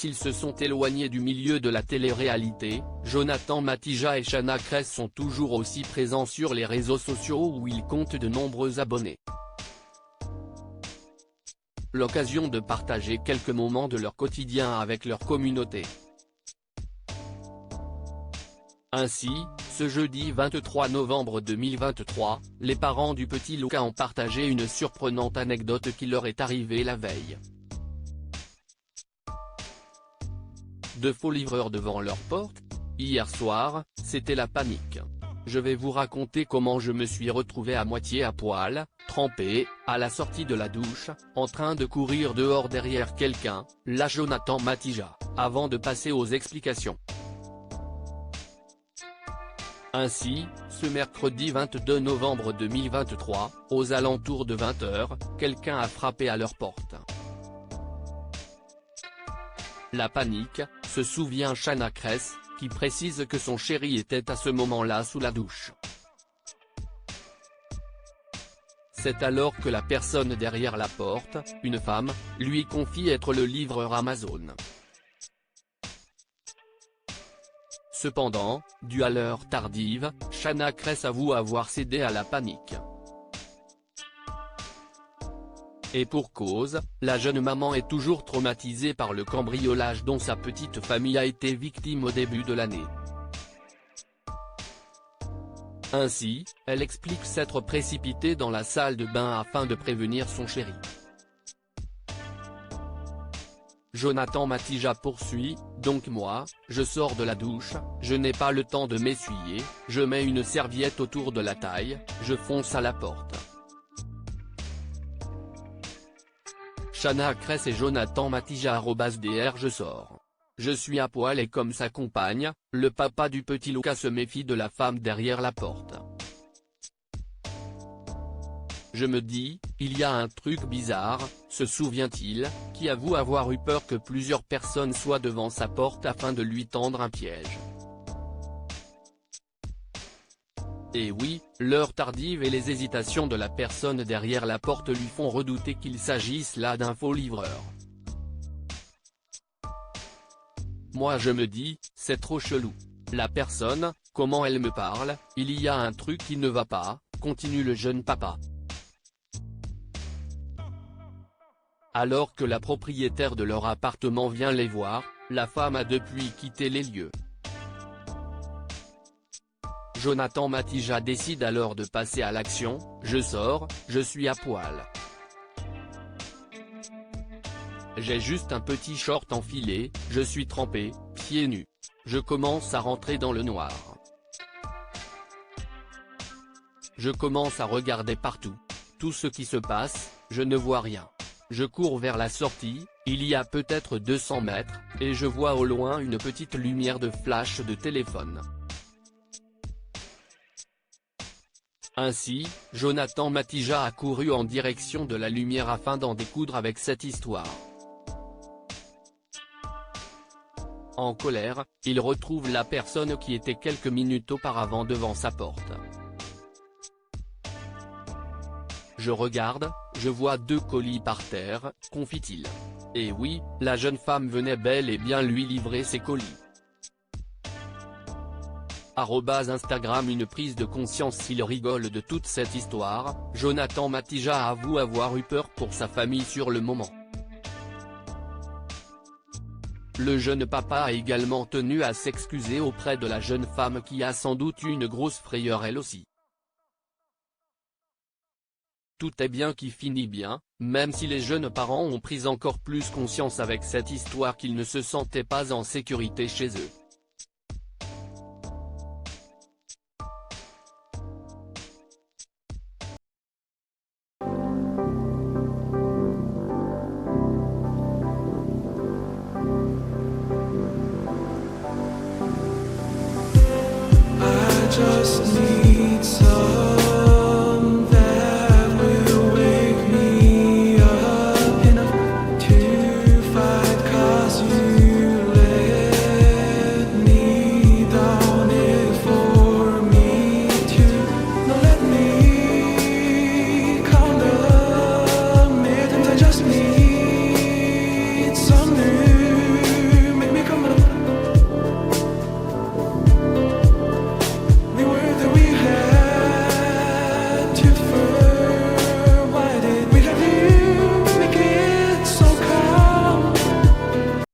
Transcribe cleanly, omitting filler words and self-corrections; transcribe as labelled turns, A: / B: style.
A: s'ils se sont éloignés du milieu de la télé-réalité, Jonathan Matija et Chana Cres sont toujours aussi présents sur les réseaux sociaux où ils comptent de nombreux abonnés. L'occasion de partager quelques moments de leur quotidien avec leur communauté. Ainsi, ce jeudi 23 novembre 2023, les parents du petit Luca ont partagé une surprenante anecdote qui leur est arrivée la veille. De faux livreurs devant leur porte. Hier soir, c'était la panique. Je vais vous raconter comment je me suis retrouvé à moitié à poil, trempé, à la sortie de la douche, en train de courir dehors derrière quelqu'un, là Jonathan Matija, avant de passer aux explications. Ainsi, ce mercredi 22 novembre 2023, aux alentours de 20 h, quelqu'un a frappé à leur porte. La panique, se souvient Chana Cres, qui précise que son chéri était à ce moment-là sous la douche. C'est alors que la personne derrière la porte, une femme, lui confie être le livreur Amazon. Cependant, dû à l'heure tardive, Chana Cres avoue avoir cédé à la panique. Et pour cause, la jeune maman est toujours traumatisée par le cambriolage dont sa petite famille a été victime au début de l'année. Ainsi, elle explique s'être précipitée dans la salle de bain afin de prévenir son chéri. Jonathan Matija poursuit, donc moi, je sors de la douche, je n'ai pas le temps de m'essuyer, je mets une serviette autour de la taille, je fonce à la porte. Chana Cres et Jonathan Matija @dr Je sors. Je suis à poil et comme sa compagne, le papa du petit Luca se méfie de la femme derrière la porte. Je me dis, il y a un truc bizarre, se souvient-il, qui avoue avoir eu peur que plusieurs personnes soient devant sa porte afin de lui tendre un piège. Et oui, l'heure tardive et les hésitations de la personne derrière la porte lui font redouter qu'il s'agisse là d'un faux livreur. Moi je me dis, c'est trop chelou. La personne, comment elle me parle, il y a un truc qui ne va pas, continue le jeune papa. Alors que la propriétaire de leur appartement vient les voir, la femme a depuis quitté les lieux. Jonathan Matija décide alors de passer à l'action, je sors, je suis à poil. J'ai juste un petit short enfilé, je suis trempé, pieds nus. Je commence à rentrer dans le noir. Je commence à regarder partout. Tout ce qui se passe, je ne vois rien. Je cours vers la sortie, il y a peut-être 200 mètres, et je vois au loin une petite lumière de flash de téléphone. Ainsi, Jonathan Matija a couru en direction de la lumière afin d'en découdre avec cette histoire. En colère, il retrouve la personne qui était quelques minutes auparavant devant sa porte. Je regarde, je vois 2 colis par terre, confie-t-il. Et oui, la jeune femme venait bel et bien lui livrer ses colis. Instagram Une prise de conscience. S'il rigole de toute cette histoire, Jonathan Matija avoue avoir eu peur pour sa famille sur le moment. Le jeune papa a également tenu à s'excuser auprès de la jeune femme qui a sans doute eu une grosse frayeur elle aussi. Tout est bien qui finit bien, même si les jeunes parents ont pris encore plus conscience avec cette histoire qu'ils ne se sentaient pas en sécurité chez eux.